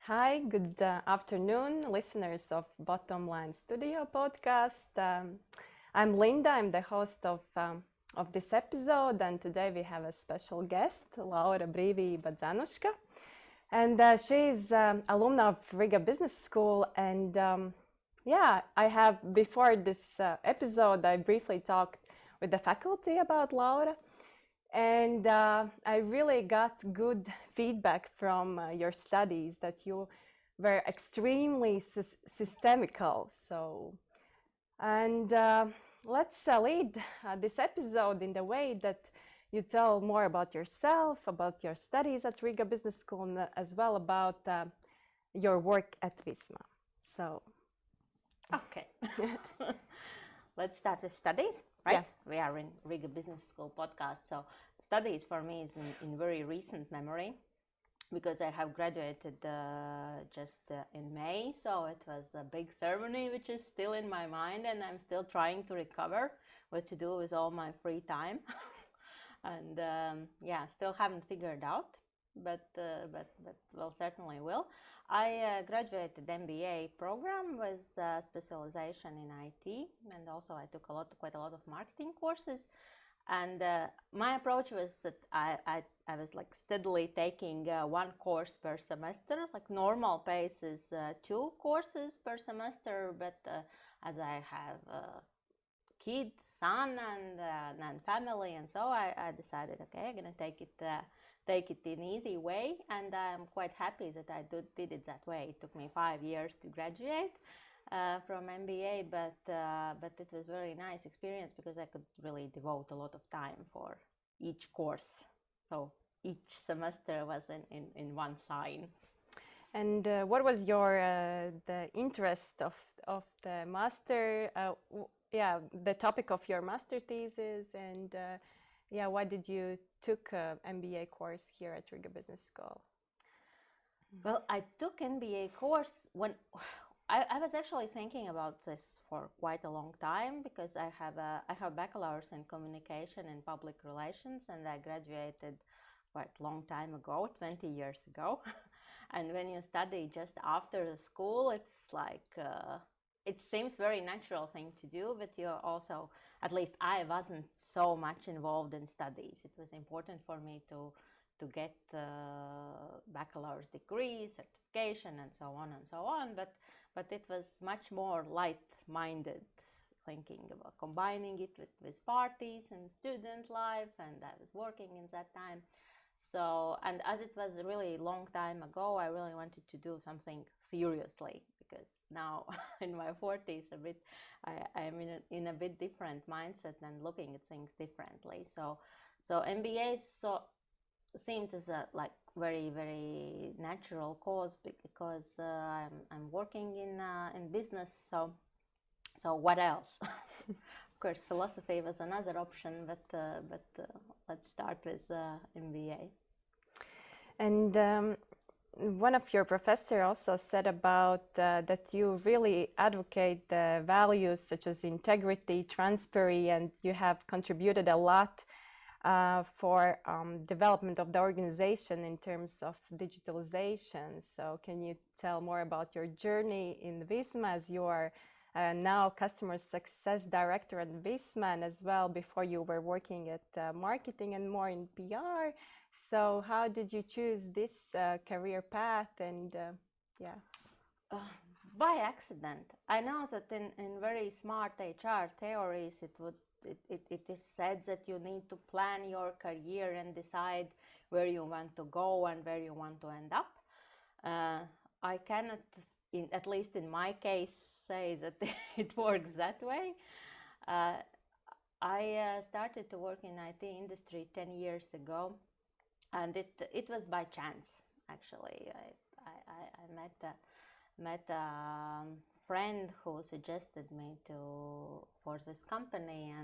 Hi, good afternoon, listeners of Bottom Line Studio podcast. I'm Linda, I'm the host of this episode, and today we have a special guest, Laura Brīvība, Dzenuška. And she's alumna of Riga Business School. And before this episode, I briefly talked with the faculty about Laura. And I really got good feedback from your studies that you were extremely systemical. Let's lead this episode in the way that you tell more about yourself, about your studies at Riga Business School, and as well about your work at VISMA. Okay. Let's start with studies, right? Yeah. We are in Riga Business School podcast. So studies for me is in very recent memory because I have graduated just in May. So it was a big ceremony, which is still in my mind, and I'm still trying to recover what to do with all my free time. And still haven't figured out, but well, certainly will. I graduated MBA program with specialization in IT, and also I took quite a lot of marketing courses. And my approach was that I was like steadily taking one course per semester, like normal pace is 2 courses per semester. But as I have kid, son, and family, and so I decided, okay, I'm gonna take it in easy way, and I'm quite happy that I did it that way. It took me 5 years to graduate from MBA, but it was very nice experience because I could really devote a lot of time for each course. So each semester was in one sign. And what was your the interest of the master? The topic of your master thesis, and why did you took an MBA course here at Riga Business School? Well, I took MBA course when I was actually thinking about this for quite a long time because I have bachelor's in communication and public relations, and I graduated quite a long time ago, 20 years ago. And when you study just after the school, it's like it seems very natural thing to do, but you also, at least I wasn't so much involved in studies. It was important for me to get bachelor's degree, certification, and so on. But it was much more light-minded, thinking about combining it with parties and student life, and I was working in that time. So, and as it was a really long time ago, I really wanted to do something seriously because now in my 40s, I'm in a bit different mindset and looking at things differently. So MBA seemed as a like very, very natural cause because I'm working in business. So what else? Of course, philosophy was another option, but let's start with MBA. And one of your professors also said about that you really advocate the values such as integrity, transparency, and you have contributed a lot for development of the organization in terms of digitalization. So can you tell more about your journey in VISMA as you are now Customer Success Director at VISMA, and as well before you were working at marketing and more in PR. So how did you choose this career path? And by accident. I know that in very smart HR theories it is said that you need to plan your career and decide where you want to go and where you want to end up. I cannot, at least in my case, say that it works that way. I started to work in IT industry 10 years ago, and it was by chance, actually. I met a friend who suggested me for this company,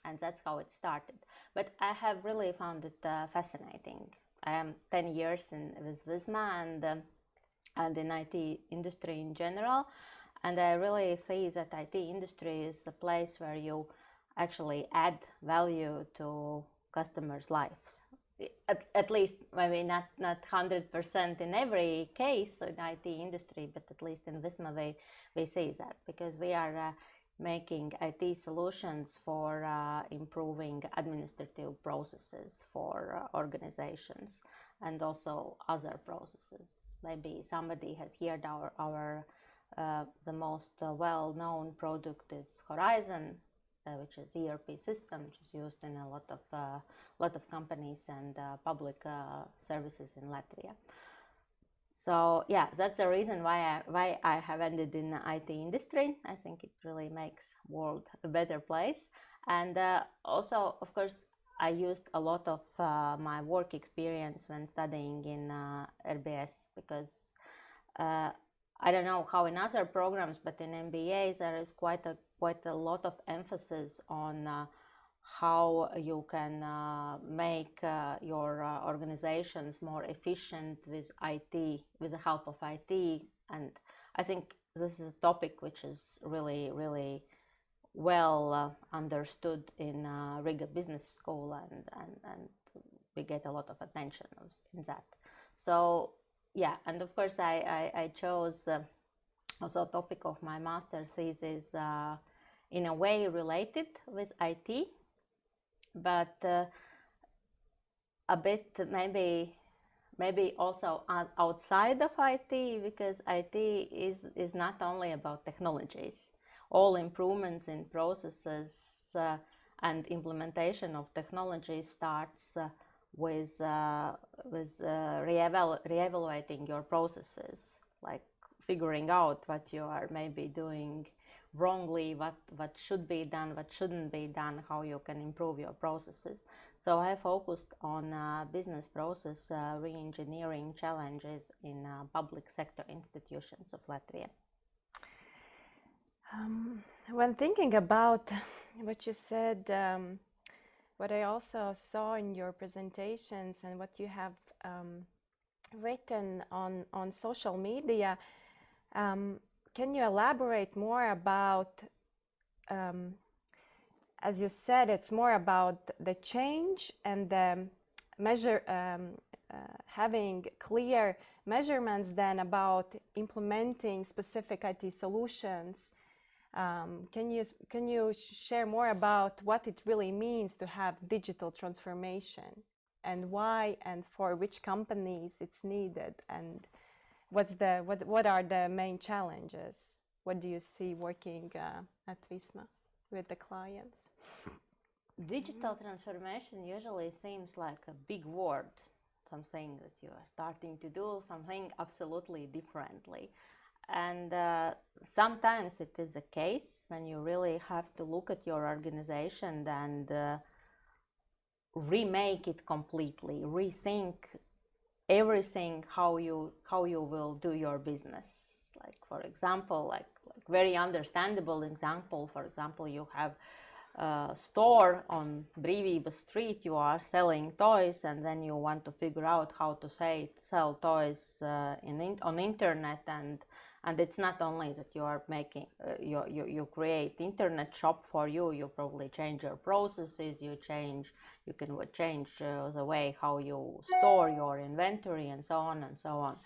and that's how it started. But I have really found it fascinating. I am 10 years with VISMA and in IT industry in general, and I really see that IT industry is a place where you actually add value to customers' lives. at least maybe not 100% in every case in IT industry, but at least in VISMA we see that, because we are making IT solutions for improving administrative processes for organizations, and also other processes. Maybe somebody has heard our the most well-known product is Horizon, which is ERP system, which is used in a lot of companies and public services in Latvia. So yeah, that's the reason why I have ended in the IT industry. I think it really makes world a better place. And also, of course, I used a lot of my work experience when studying in RBS, because I don't know how in other programs, but in MBAs there is quite a lot of emphasis on how you can make your organizations more efficient with IT, with the help of IT. And I think this is a topic which is really, really well understood in Riga Business School, and we get a lot of attention in that. So yeah, and of course I chose also a topic of my master thesis in a way related with IT, but a bit maybe also outside of IT, because IT is not only about technologies. All improvements in processes and implementation of technology starts with reevaluating your processes, like figuring out what you are maybe doing wrongly, what should be done, what shouldn't be done, how you can improve your processes. So I focused on business process re-engineering challenges in public sector institutions of Latvia. When thinking about what you said, what I also saw in your presentations and what you have written on social media, can you elaborate more about, as you said, it's more about the change and the having clear measurements than about implementing specific IT solutions. Can you share more about what it really means to have digital transformation, and why and for which companies it's needed, and what are the main challenges? What do you see working at VISMA with the clients? Digital transformation usually seems like a big word, something that you are starting to do something absolutely differently. And sometimes it is a case when you really have to look at your organization and remake it completely, rethink everything, how you will do your business. Like, for example, like very understandable example, for example, you have a store on Brīvība street, you are selling toys, and then you want to figure out how to sell toys on internet, and it's not only that you are making you create internet shop for you probably change your processes, you can change the way how you store your inventory, and so on and so on.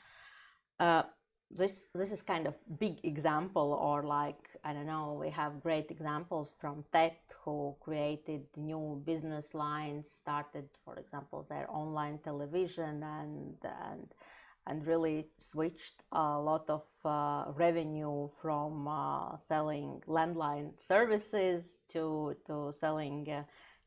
This is kind of big example, or like, I don't know, we have great examples from tech who created new business lines, started, for example, their online television, and really switched a lot of revenue from selling landline services to selling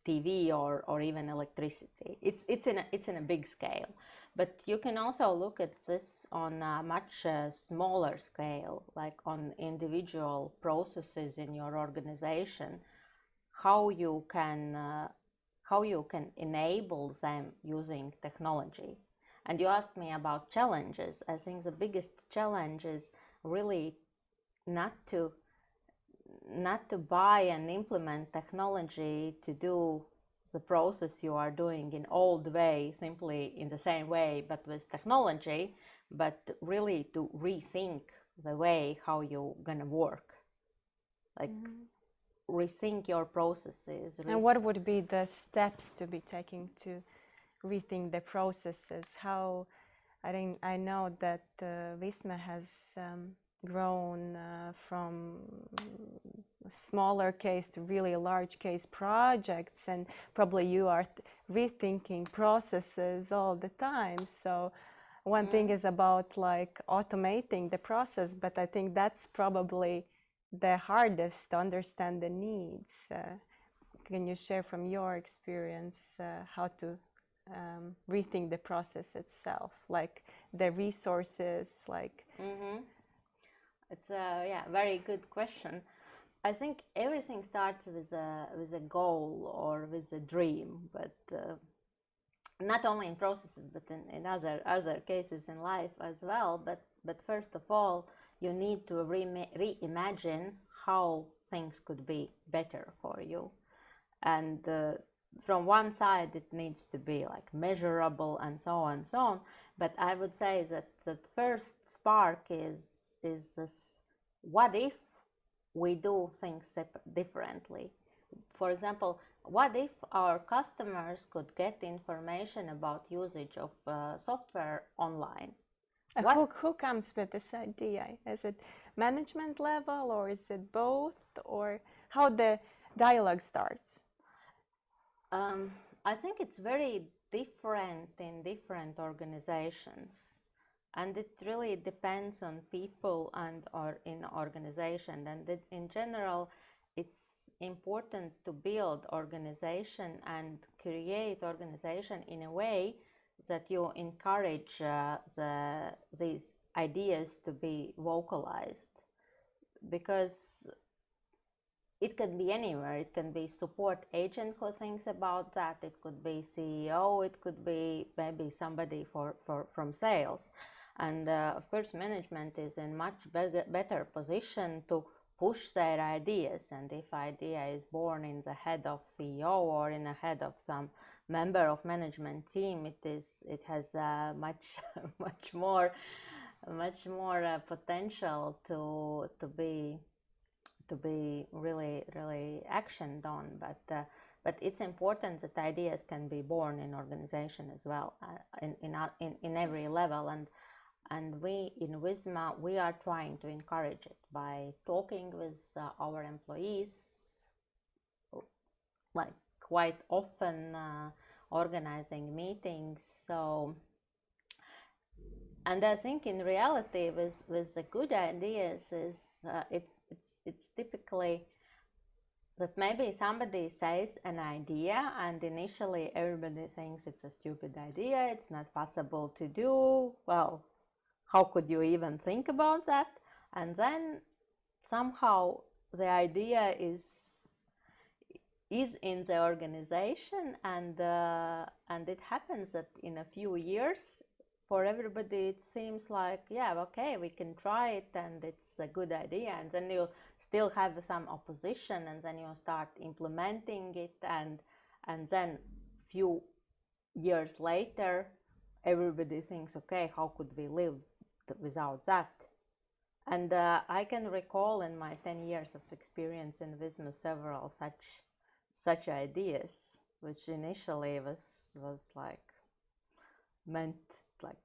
TV or even electricity. It's in a big scale, but you can also look at this on a much smaller scale, like on individual processes in your organization, how you can enable them using technology. And you asked me about challenges. I think the biggest challenge is really not to buy and implement technology to do the process you are doing in old way, simply in the same way, but with technology, but really to rethink the way how you're gonna work. Like, rethink your processes. And what would be the steps to be taken to rethink the processes? How, I know that VISMA has grown from smaller case to really large case projects, and probably you are rethinking processes all the time. So one thing is about like automating the process, but I think that's probably the hardest to understand the needs. Can you share from your experience how to rethink the process itself, like the resources, like? It's a very good question. I think everything starts with a goal or with a dream, but not only in processes, but in other cases in life as well. But first of all, you need to reimagine how things could be better for you, and from one side it needs to be like measurable and so on and so on. But I would say that the first spark is this: what if we do things differently? For example, what if our customers could get information about usage of software online? Who comes with this idea? Is it management level, or is it both, or how the dialogue starts? I think it's very different in different organizations, and it really depends on people and or in organization. And in general, it's important to build organization and create organization in a way that you encourage these ideas to be vocalized, because it can be anywhere. It can be support agent who thinks about that. It could be CEO. It could be maybe somebody from sales. And of course, management is in much better position to push their ideas. And if idea is born in the head of CEO or in the head of some member of management team, it has much more potential to be really actioned on. But it's important that ideas can be born in organization as well, in every level. And we in VISMA, we are trying to encourage it by talking with our employees, like quite often, organizing meetings. So, and I think in reality, with the good ideas, is it's typically that maybe somebody says an idea, and initially everybody thinks it's a stupid idea, it's not possible to do. Well, how could you even think about that? And then somehow the idea is in the organization, and it happens that in a few years, for everybody it seems like, yeah, okay, we can try it and it's a good idea. And then you still have some opposition, and then you start implementing it, and then few years later everybody thinks, okay, how could we live without that? And I can recall in my 10 years of experience in VISMA several such ideas, which initially was like meant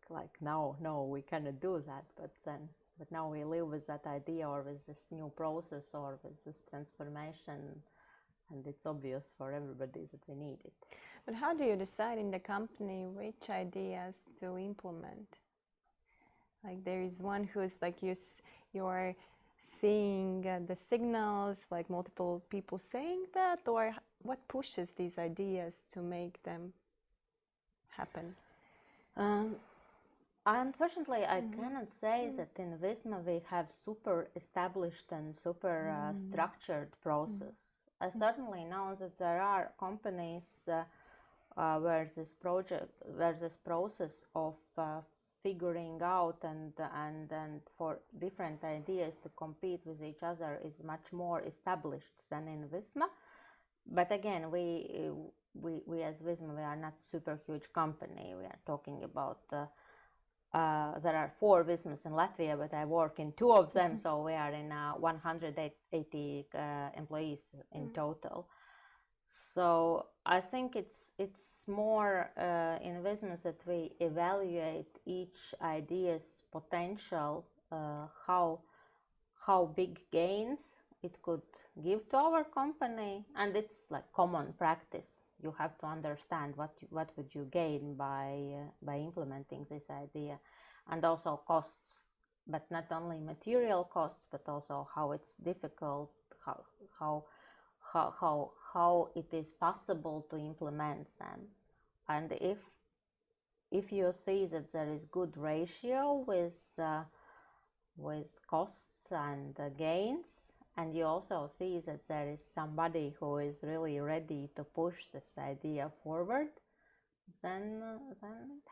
like no, we cannot do that, but now we live with that idea, or with this new process, or with this transformation, and it's obvious for everybody that we need it. But how do you decide in the company which ideas to implement? Like there is one who's like you're seeing the signals, like multiple people saying that, or what pushes these ideas to make them happen? Unfortunately, I cannot say that in VISMA we have super established and super structured process. I certainly know that there are companies where this process of figuring out and for different ideas to compete with each other is much more established than in VISMA. But again, we as VISMA, we are not super huge company. We are talking about there are 4 VISMAs in Latvia, but I work in 2 of them, so we are in 180 employees in total. So I think it's more in business that we evaluate each idea's potential, how big gains it could give to our company, and it's like common practice. You have to understand what would you gain by implementing this idea, and also costs, but not only material costs, but also how it's difficult, how how it is possible to implement them. And if you see that there is good ratio with costs and gains, and you also see that there is somebody who is really ready to push this idea forward, then it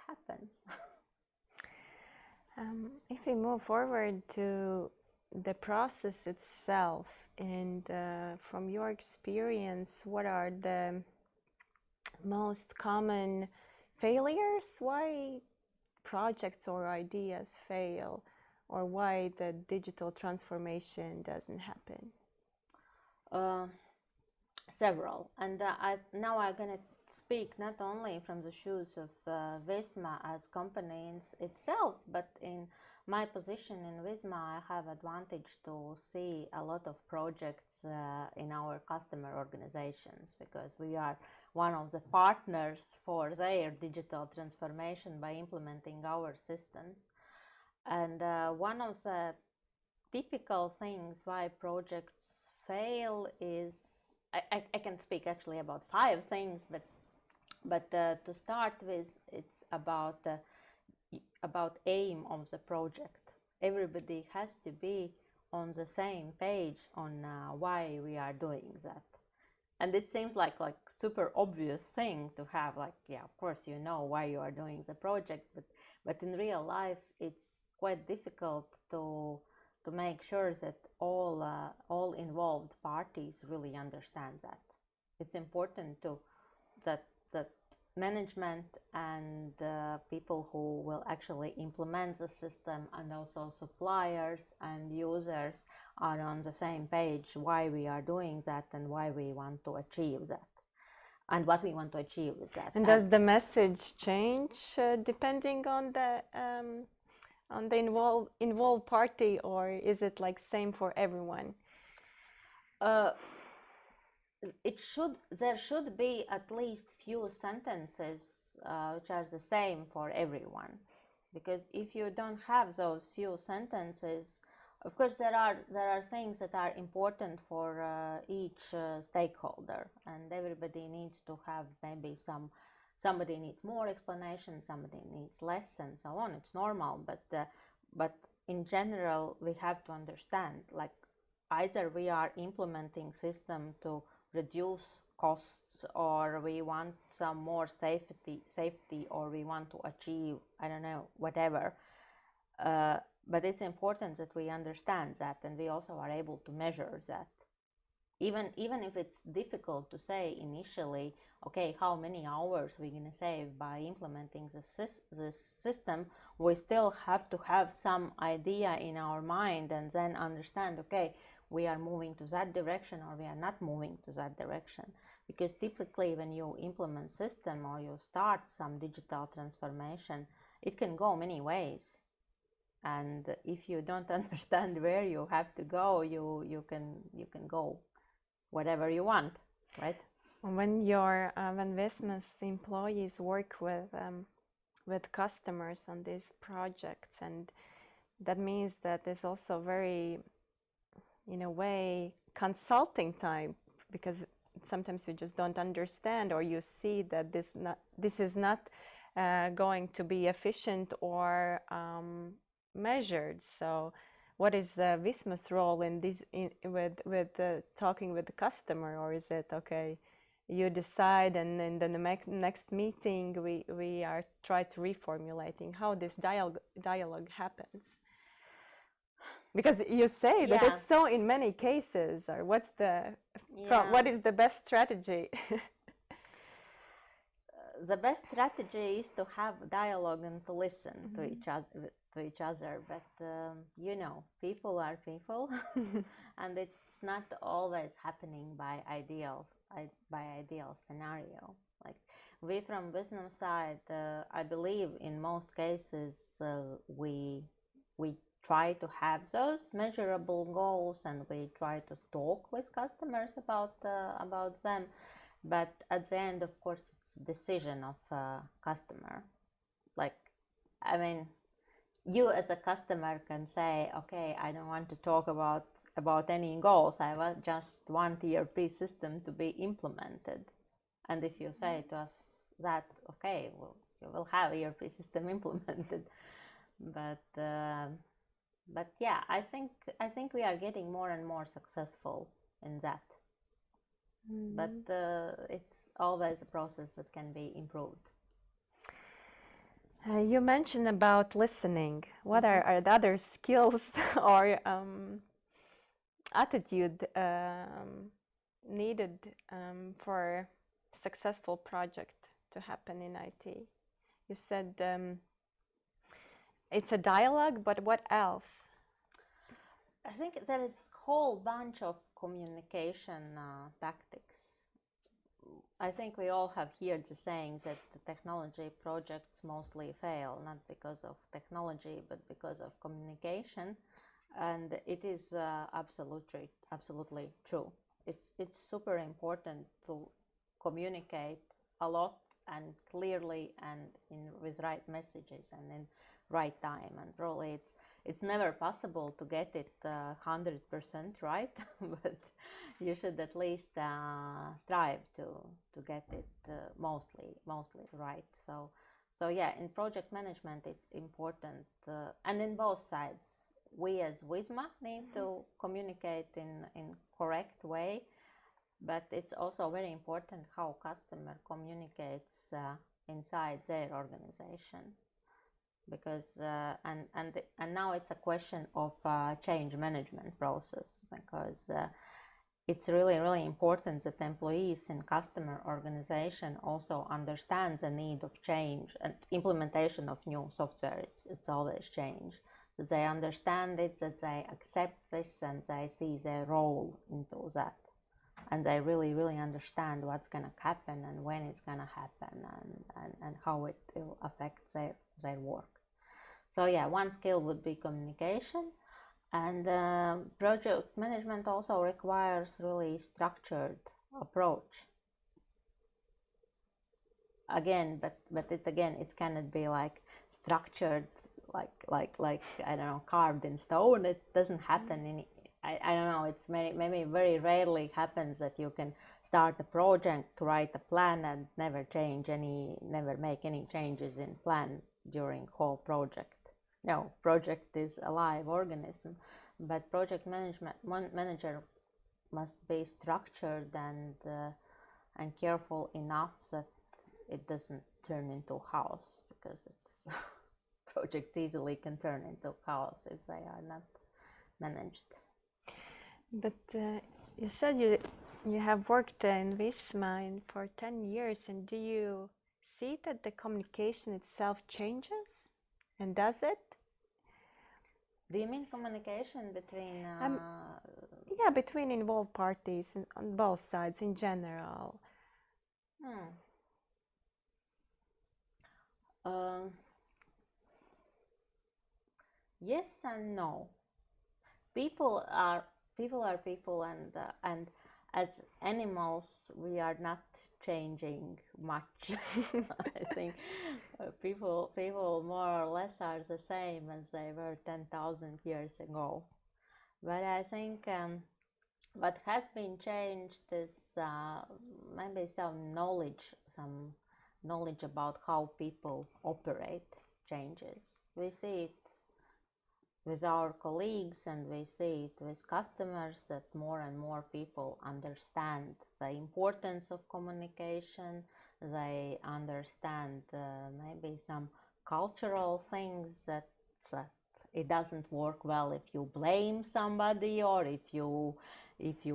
happens. If we move forward to the process itself, and from your experience, what are the most common failures? Why projects or ideas fail, or why the digital transformation doesn't happen? Several, and now I'm going to speak not only from the shoes of VISMA as company itself, but in my position in VISMA, I have advantage to see a lot of projects in our customer organizations, because we are one of the partners for their digital transformation by implementing our systems. And one of the typical things why projects fail is, I can speak actually about 5 things, but to start with, it's about aim of the project. Everybody has to be on the same page on why we are doing that. And it seems like super obvious thing to have, like, yeah, of course you know why you are doing the project, but in real life it's quite difficult to make sure that all involved parties really understand that. It's important that management and people who will actually implement the system, and also suppliers and users, are on the same page why we are doing that and why we want to achieve that, and what we want to achieve with that. And does the message change depending on the involved party, or is it like same for everyone? There should be at least few sentences which are the same for everyone, because if you don't have those few sentences, of course there are things that are important for each stakeholder, and everybody needs to have maybe somebody needs more explanation, somebody needs less, and so on. It's normal, but in general we have to understand, like, either we are implementing system to reduce costs, or we want some more safety, or we want to achieve, I don't know, whatever. But it's important that we understand that, and we also are able to measure that. Even if it's difficult to say initially, okay, how many hours we're going to save by implementing this system, we still have to have some idea in our mind, and then understand, okay, we are moving to that direction, or we are not moving to that direction. Because typically when you implement system or you start some digital transformation, it can go many ways. And if you don't understand where you have to go, you can go whatever you want, right? When VISMA's employees work with customers on these projects, and that means that there's also very, in a way, consulting time, because sometimes you just don't understand, or you see that this is not going to be efficient or measured. So what is the VISMA's role in this, with talking with the customer? Or is it, okay, you decide, and in the next meeting we are try to reformulating how this dialogue happens? Because you say that it's so in many cases. Or what is the best strategy? The best strategy is to have dialogue and to listen to each other. But you know, people are people, and it's not always happening by ideal by ideal scenario. Like we from business side, I believe in most cases we try to have those measurable goals, and we try to talk with customers about them. But at the end, of course, it's a decision of customer. Like, I mean, you as a customer can say, okay, I don't want to talk about any goals. I just want ERP system to be implemented. And if you say to us that, okay, well, you will have ERP system implemented. But yeah, I think we are getting more and more successful in that. But it's always a process that can be improved. You mentioned about listening. What are the other skills or attitude needed for a successful project to happen in IT? You said it's a dialogue, but what else? I think there is a whole bunch of communication tactics. I think we all have heard the saying that the technology projects mostly fail, not because of technology, but because of communication. And it is absolutely true. It's super important to communicate a lot and clearly and with right messages and in right time. And probably it's never possible to get it 100% right, but you should at least strive to get it mostly right. So yeah, in project management it's important, and in both sides. We as VISMA need to communicate in correct way, but it's also very important how customer communicates inside their organization. Because and now it's a question of change management process, because it's really important that employees in customer organization also understand the need of change and implementation of new software. It's always change. That they understand it, that they accept this, and they see their role into that, and they really understand what's gonna happen and when it's gonna happen, and how it will affect their work. So yeah, one skill would be communication, and project management also requires really structured approach. Again, but it cannot be like structured like I don't know, carved in stone. It doesn't happen I don't know, it's maybe very rarely happens that you can start a project to write a plan and never make any changes in plan during whole project. No, project is a live organism, but project manager must be structured and careful enough that it doesn't turn into house, because it's projects easily can turn into chaos if they are not managed. But you said you have worked in VISMA for 10 years, and do you see that the communication itself changes? And does it? Do you mean communication between? Yeah, between involved parties on both sides in general. Yes and no. People are people, and as animals, we are not changing much. I think people more or less are the same as they were 10,000 years ago. But I think what has been changed is maybe some knowledge about how people operate changes. We see it with our colleagues, and we see it with customers, that more and more people understand the importance of communication. They understand maybe some cultural things, that it doesn't work well if you blame somebody, or if you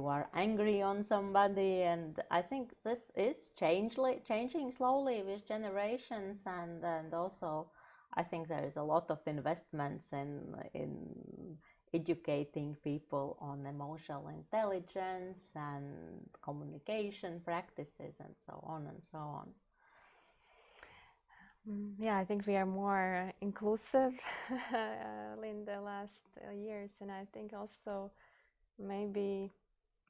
are angry on somebody. And I think this is changing slowly with generations, and also I think there is a lot of investments educating people on emotional intelligence and communication practices and so on and so on. Yeah, I think we are more inclusive in the last years, and I think also maybe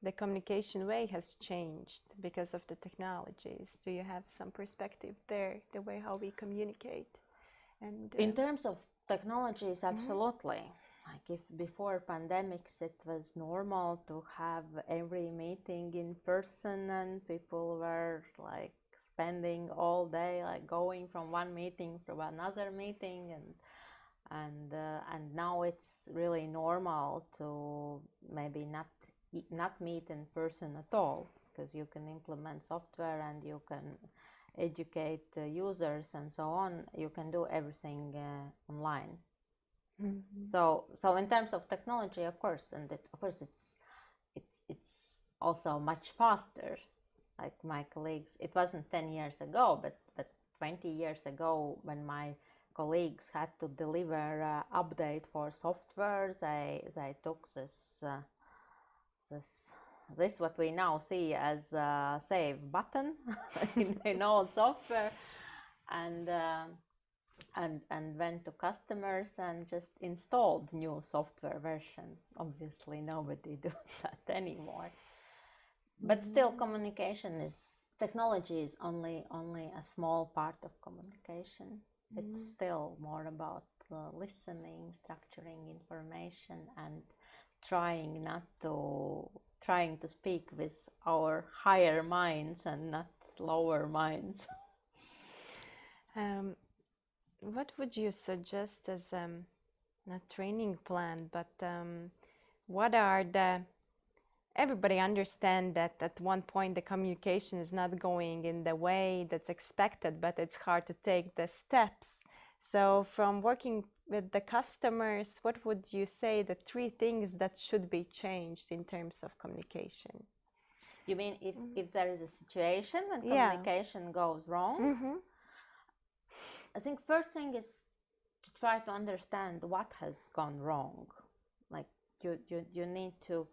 the communication way has changed because of the technologies. Do you have some perspective there, the way how we communicate? And in terms of technologies, absolutely. Like if before pandemics it was normal to have every meeting in person and people were like spending all day like going from one meeting to another meeting, and now it's really normal to maybe not meet in person at all, because you can implement software and you can educate users and so on. You can do everything online. So in terms of technology, of course, and of course it's also much faster. Like my colleagues, it wasn't 10 years ago, but 20 years ago, when my colleagues had to deliver update for software, they took this what we now see as a save button in old software, and went to customers and just installed new software version. Obviously, nobody does that anymore. But still, technology is only a small part of communication. It's still more about listening, structuring information, and trying to speak with our higher minds and not lower minds. What would you suggest as a training plan, but what are everybody understand that at one point the communication is not going in the way that's expected, but it's hard to take the steps. So from working with the customers, what would you say the 3 things that should be changed in terms of communication? You mean if there is a situation when communication goes wrong? I think first thing is to try to understand what has gone wrong. Like you need to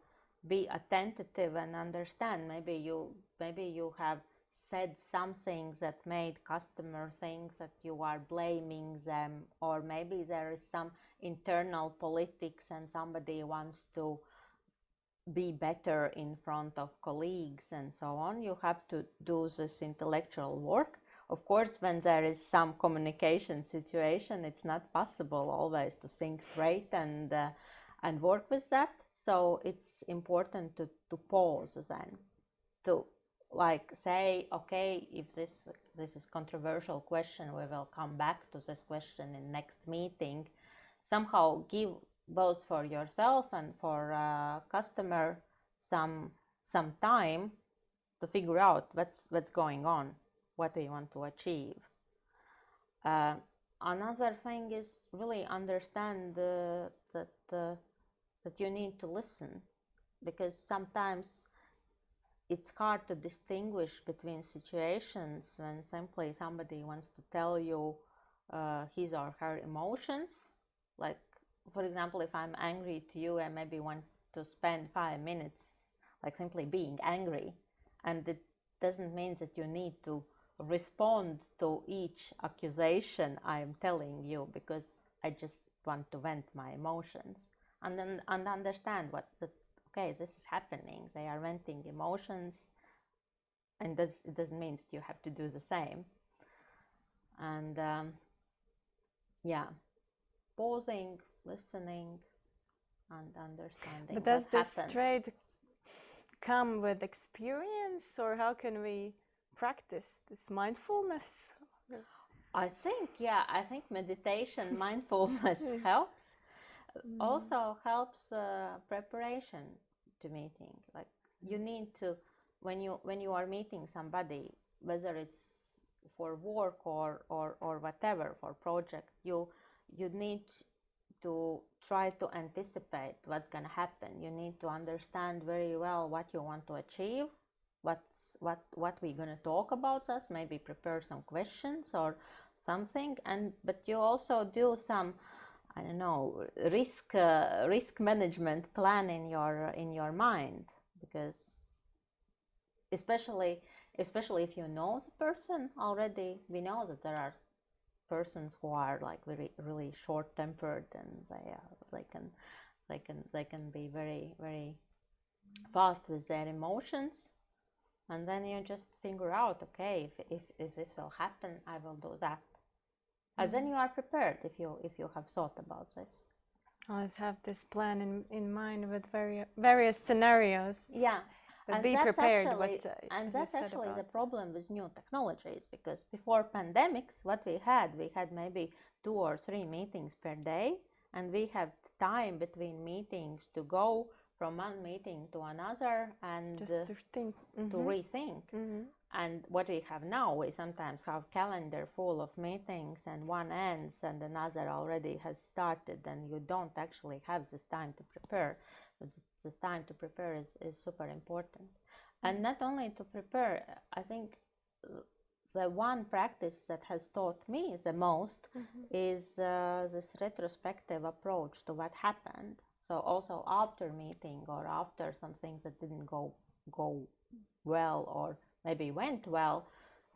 be attentive and understand. Maybe you have said some things that made customer think that you are blaming them, or maybe there is some internal politics and somebody wants to be better in front of colleagues and so on. You have to do this intellectual work. Of course, when there is some communication situation, it's not possible always to think straight and work with that. So it's important to pause then, to like say, okay, if this is controversial question, we will come back to this question in next meeting. Somehow give both for yourself and for customer some time to figure out what's going on, what do you want to achieve. Another thing is really understand that you need to listen, because sometimes it's hard to distinguish between situations when simply somebody wants to tell you his or her emotions. Like, for example, if I'm angry to you, I maybe want to spend 5 minutes like simply being angry, and it doesn't mean that you need to respond to each accusation I'm telling you, because I just want to vent my emotions, and understand okay, this is happening, they are venting emotions, and it doesn't mean that you have to do the same. And pausing, listening, and understanding. But does this trait come with experience, or how can we practice this mindfulness? I think meditation, mindfulness helps. Also helps preparation to meeting. Like you need to, when you are meeting somebody, whether it's for work or whatever, for project, you need to try to anticipate what's going to happen. You need to understand very well what you want to achieve, what we're going to talk about us, maybe prepare some questions or something, but you also do some I don't know, risk management plan in your mind, because especially if you know the person already, we know that there are persons who are like really short-tempered, and they can be very very fast with their emotions, and then you just figure out, okay, if this will happen, I will do that. And then you are prepared if you have thought about this. Always have this plan in mind with various scenarios. Yeah. But and be that's prepared. And that's actually the problem with new technologies, because before pandemics, what we had maybe 2 or 3 meetings per day, and we had time between meetings to go from one meeting to another and just to think, to rethink. And what we have now, we sometimes have calendar full of meetings, and one ends and another already has started, and you don't actually have this time to prepare. But this time to prepare is super important. And not only to prepare, I think the one practice that has taught me the most is this retrospective approach to what happened. So also after meeting, or after some things that didn't go well, or maybe went well,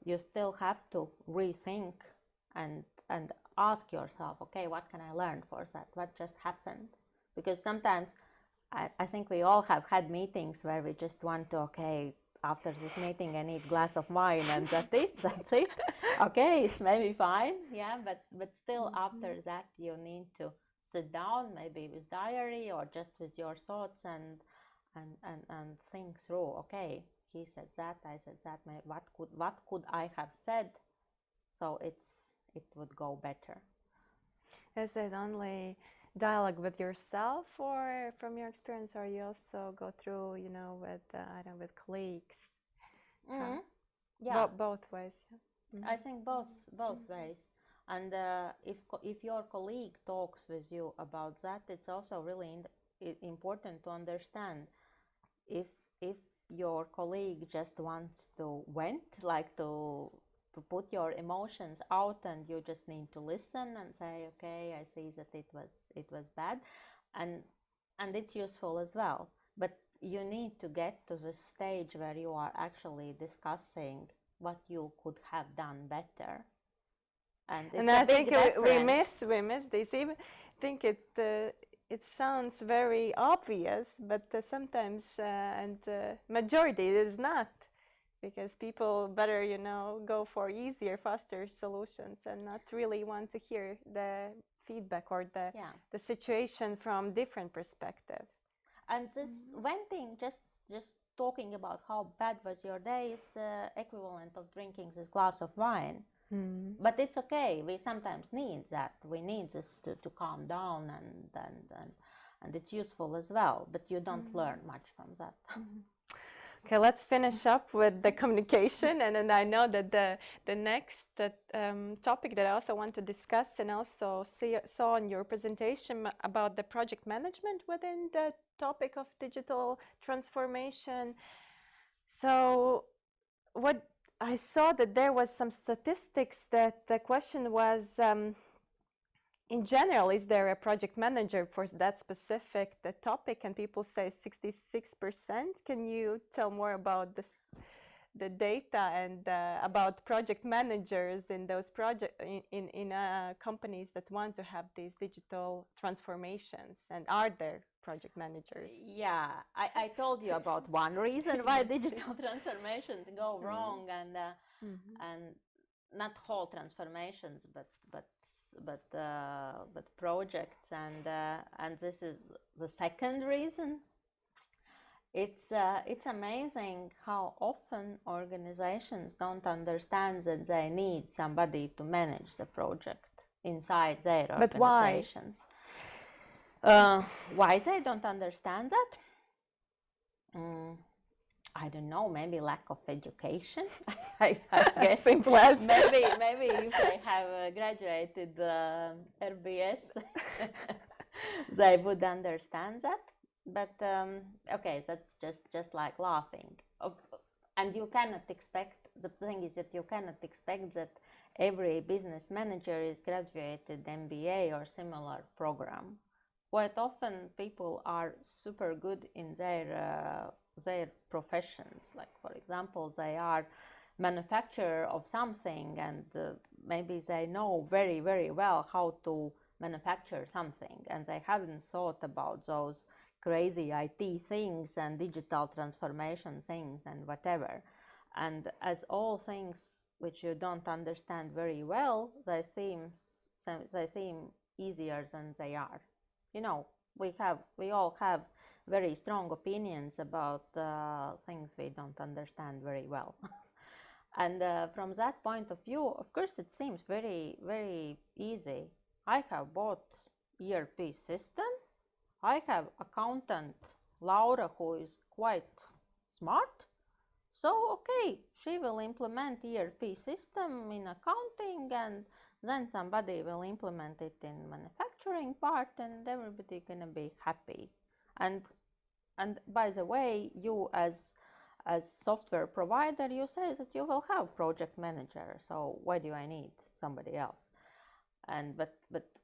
you still have to rethink and ask yourself, okay, what can I learn for that? What just happened? Because sometimes I think we all have had meetings where we just want to, okay, after this meeting I need a glass of wine, and that's it. Okay, it's maybe fine, yeah, but still after that you need to sit down, maybe with diary or just with your thoughts, and think through, okay, he said that, I said that, what could I have said so it would go better. Is it only dialogue with yourself, or from your experience, or you also go through, with colleagues? Yeah, both ways. I think both ways. And if your colleague talks with you about that, it's also really important to understand if your colleague just wants to vent, like to put your emotions out, and you just need to listen and say, okay, I see that it was bad, and it's useful as well. But you need to get to the stage where you are actually discussing what you could have done better. And I think we miss this. Even think it sounds very obvious, but sometimes and majority it is not, because people better go for easier, faster solutions, and not really want to hear the feedback or the situation from different perspective. And this venting, just talking about how bad was your day, is equivalent of drinking this glass of wine. But it's okay. We sometimes need that. We need this to calm down, and it's useful as well. But you don't learn much from that. Okay, let's finish up with the communication, and then I know that the next topic that I also want to discuss, and also saw in your presentation about the project management within the topic of digital transformation. So what I saw, that there was some statistics that the question was, in general, is there a project manager for that specific topic? And people say 66%. Can you tell more about the data and about project managers in those in companies that want to have these digital transformations? And are there project managers? Yeah, I told you about one reason why digital transformations go wrong, and not whole transformations, but projects, and this is the second reason. It's amazing how often organizations don't understand that they need somebody to manage the project inside their organizations. Why they don't understand that? I don't know, maybe lack of education. I guess simple as maybe if they have graduated RBS, they would understand that. But okay, that's just like laughing. And you cannot expect the thing is that you cannot expect that every business manager is graduated MBA or similar program. Quite often people are super good in their professions. Like, for example, they are manufacturer of something, and maybe they know very, very well how to manufacture something, and they haven't thought about those crazy IT things and digital transformation things and whatever. And as all things which you don't understand very well, they seem easier than they are. You know, we all have very strong opinions about things we don't understand very well. And from that point of view, of course, it seems very, very easy. I have bought ERP system. I have accountant Laura, who is quite smart. So, okay, she will implement ERP system in accounting, and then somebody will implement it in manufacturing part, and everybody gonna be happy. And by the way, you as software provider, you say that you will have project manager, so why do I need somebody else? And but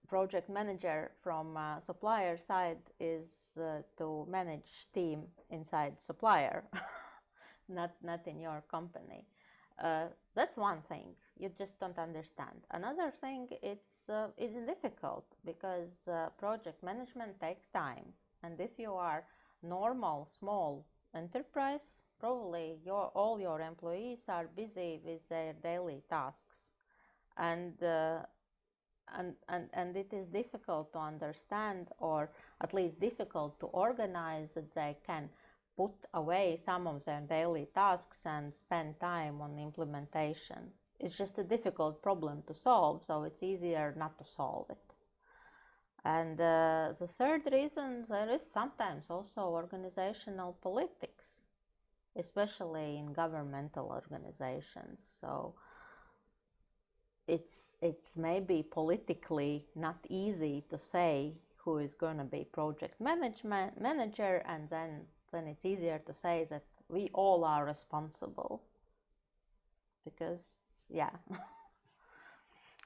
project manager from supplier side is to manage team inside supplier, not in your company. That's one thing you just don't understand. Another thing, it's difficult because project management takes time, and if you are normal small enterprise, probably all your employees are busy with their daily tasks, and it is difficult to understand, or at least difficult to organize, that they can put away some of their daily tasks and spend time on implementation. It's just a difficult problem to solve, so it's easier not to solve it. And the third reason, there is sometimes also organizational politics, especially in governmental organizations. So it's maybe politically not easy to say who is going to be project manager, and then it's easier to say that we all are responsible, because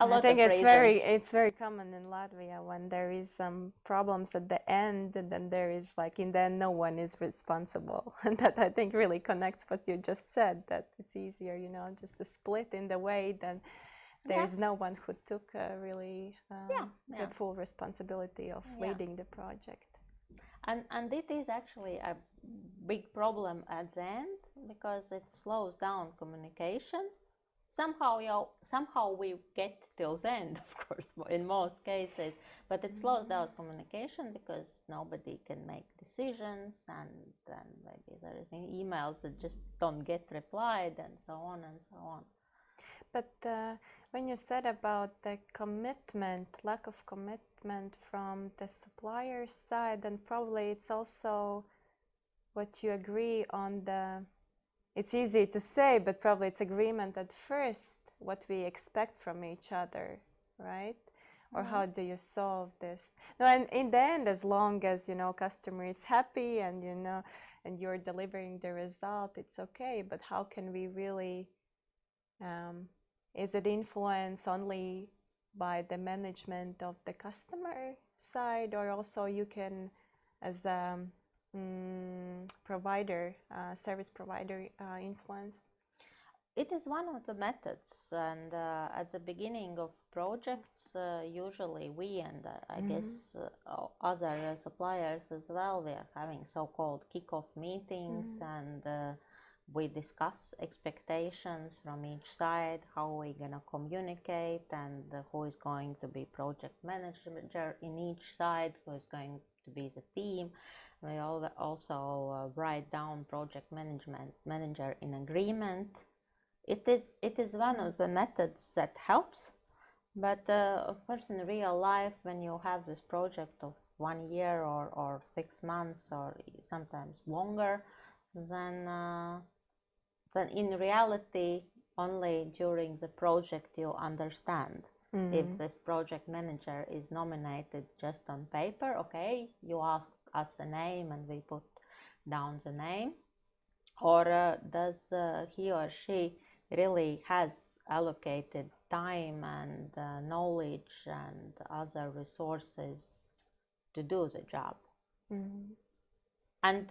I think it's very common in Latvia when there is some problems at the end, and then there is like in the end no one is responsible, and that I think really connects what you just said, that it's easier, just to split in the way than there's no one who took really the full responsibility of leading the project. And it is actually a big problem at the end, because it slows down communication. Somehow we get till the end, of course, in most cases, but it slows down communication because nobody can make decisions, and maybe there is emails that just don't get replied, and so on and so on. But when you said about the lack of commitment from the supplier side, then probably it's also what you agree on it's easy to say, but probably it's agreement at first, what we expect from each other, right? Or how do you solve this? No, and in the end, as long as, customer is happy and, and you're delivering the result, it's okay. But how can we really, is it influenced only by the management of the customer side, or also you can, as a service provider, influence? It is one of the methods, and at the beginning of projects, usually we and I guess other suppliers as well, we are having so-called kick-off meetings, and we discuss expectations from each side, how we're going to communicate, and who is going to be project manager in each side, who is going to be the team. We also write down project manager in agreement. It is one of the methods that helps, but of course in real life, when you have this project of 1 year or 6 months or sometimes longer, then in reality only during the project you understand if this project manager is nominated just on paper. Okay, you ask us a name and we put down the name, or does he or she really has allocated time and knowledge and other resources to do the job. Mm-hmm. And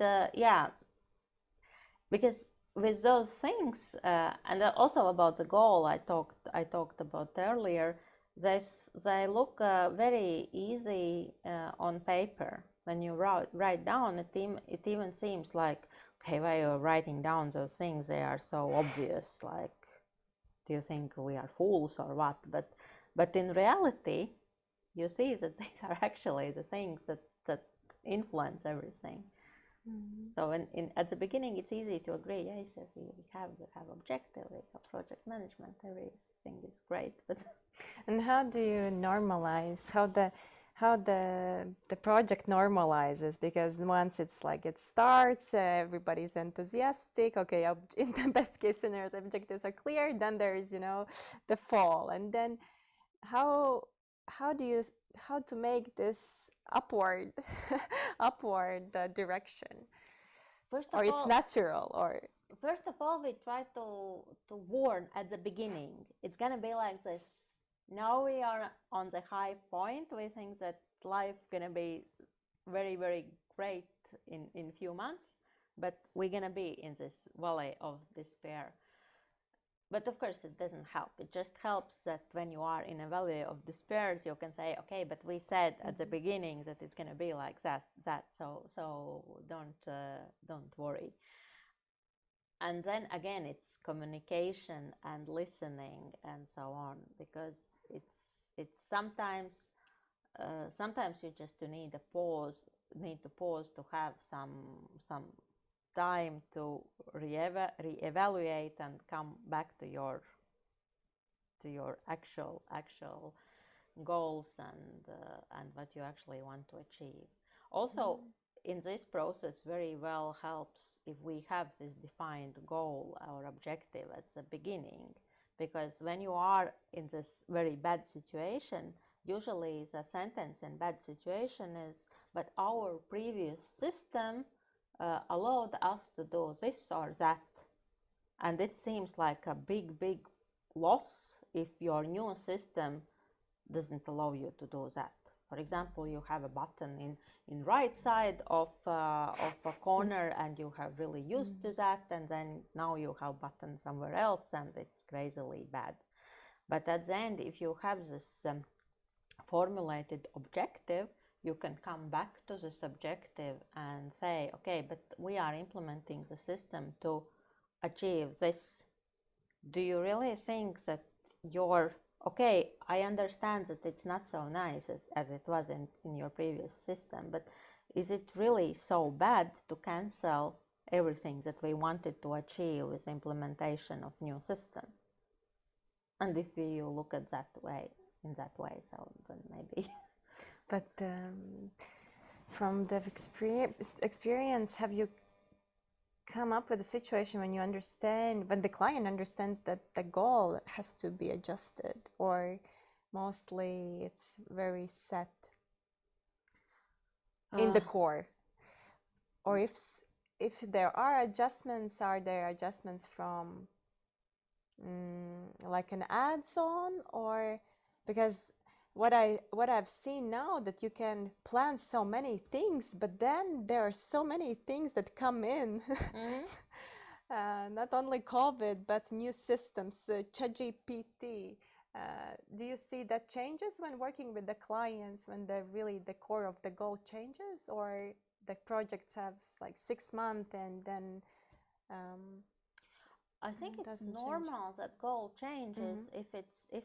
because with those things, and also about the goal I talked about earlier, they look very easy on paper. When you write down, it even seems like, okay, while you're writing down those things, they are so obvious. Like, do you think we are fools or what? But in reality, you see that these are actually the things that influence everything. Mm-hmm. So at the beginning, it's easy to agree. Yes, we have objective, we have project management, everything is great. But and how do you normalize how the project normalizes? Because once it's like it starts, everybody's enthusiastic. Okay, in the best case scenarios, objectives are clear. Then there is the fall, and then how to make this upward direction, or it's natural, or first of all, we try to warn at the beginning. It's gonna be like this. Now we are on the high point. We think that life gonna be very, very great in few months, but we're gonna be in this valley of despair. But of course, it doesn't help. It just helps that when you are in a valley of despair, you can say, okay, but we said at the beginning that it's gonna be like that. So don't worry. And then again, it's communication and listening and so on, because it's sometimes you just need to pause to have some time to reevaluate and come back to your actual goals and what you actually want to achieve. Also, in this process, very well helps if we have this defined goal or objective at the beginning, because when you are in this very bad situation, usually the sentence in bad situation is, but our previous system allowed us to do this or that. And it seems like a big loss if your new system doesn't allow you to do that. For example, you have a button in right side of a corner, and you have really used to that, and then now you have button somewhere else, and it's crazily bad. But at the end, if you have this formulated objective, you can come back to this objective and say, okay, but we are implementing the system to achieve this. Do you really think that okay, I understand that it's not so nice as it was in your previous system, but is it really so bad to cancel everything that we wanted to achieve with implementation of new system? And if you look at in that way, so then maybe. But from the experience, have you come up with a situation when the client understands that the goal has to be adjusted, or mostly it's very set in the core? Or if there are adjustments, are there adjustments from like an add-on, or because what I've seen now, that you can plan so many things, but then there are so many things that come in. Not only COVID, but new systems, ChatGPT. Do you see that changes when working with the clients, when the core of the goal changes, or the projects have like 6 months and then I think it's normal that goal changes. If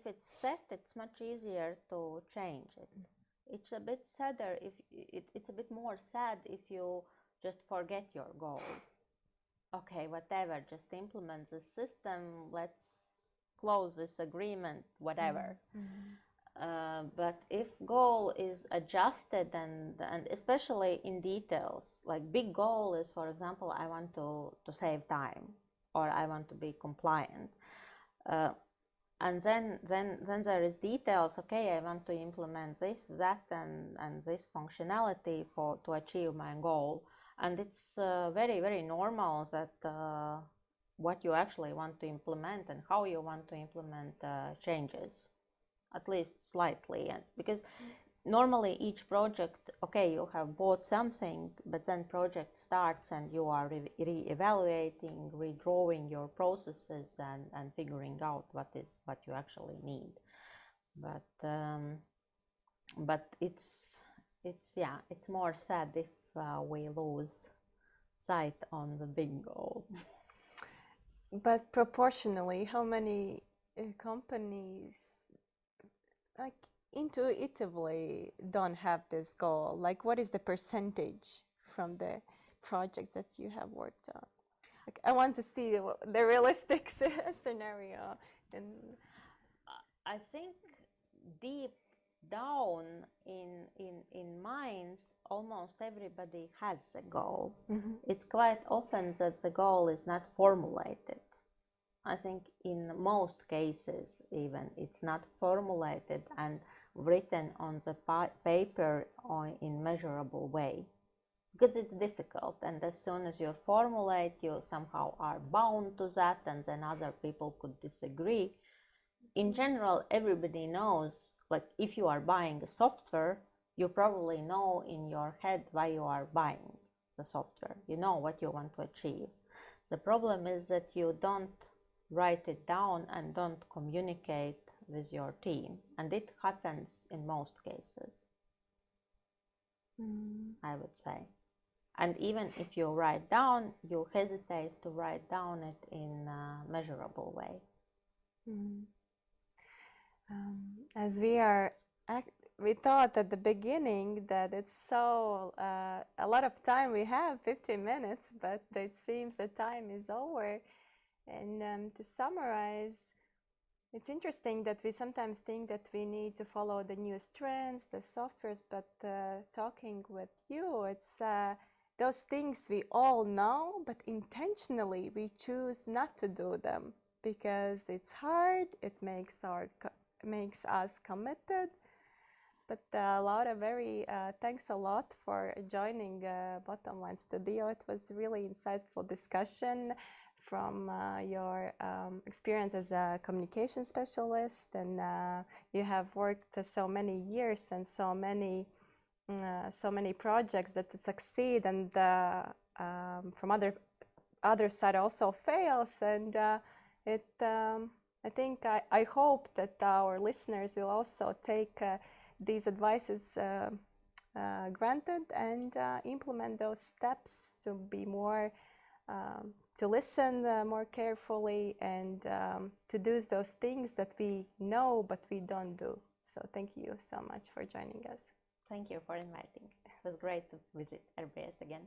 it's set, it's much easier to change it. It's a bit sadder it's a bit more sad if you just forget your goal. Okay, whatever, just implement the system, let's close this agreement, whatever. But if goal is adjusted and especially in details, like big goal is, for example, I want to save time, or I want to be compliant, and then there is details. Okay, I want to implement this, that, and this functionality to achieve my goal, and it's very, very normal that what you actually want to implement and how you want to implement changes, at least slightly. And because normally each project, okay, you have bought something, but then project starts and you are re-evaluating, redrawing your processes and figuring out what you actually need. But it's more sad if we lose sight on the big goal. But proportionally, how many companies like intuitively don't have this goal? Like, what is the percentage from the projects that you have worked on? Like, I want to see the realistic scenario. And I think deep down in minds, almost everybody has a goal. It's quite often that the goal is not formulated. I think in most cases even it's not formulated and written on the paper or in measurable way, because it's difficult, and as soon as you formulate, you somehow are bound to that, and then other people could disagree. In general, everybody knows, like if you are buying a software, you probably know in your head why you are buying the software. You know what you want to achieve. The problem is that you don't write it down and don't communicate with your team, and it happens in most cases, I would say. And even if you write down, you hesitate to write down it in a measurable way. As we thought at the beginning that it's so a lot of time we have, 15 minutes, but it seems the time is over. And to summarize, it's interesting that we sometimes think that we need to follow the newest trends, the softwares, but talking with you, it's those things we all know, but intentionally we choose not to do them because it's hard, it makes us committed. But Laura, thanks a lot for joining Bottom Line Studio. It was really insightful discussion from your experience as a communication specialist, and you have worked so many years and so many projects that succeed, and from other side also fails, and I hope that our listeners will also take these advices granted and implement those steps to be more to listen more carefully and to do those things that we know but we don't do. So thank you so much for joining us. Thank you for inviting. It was great to visit RBS again.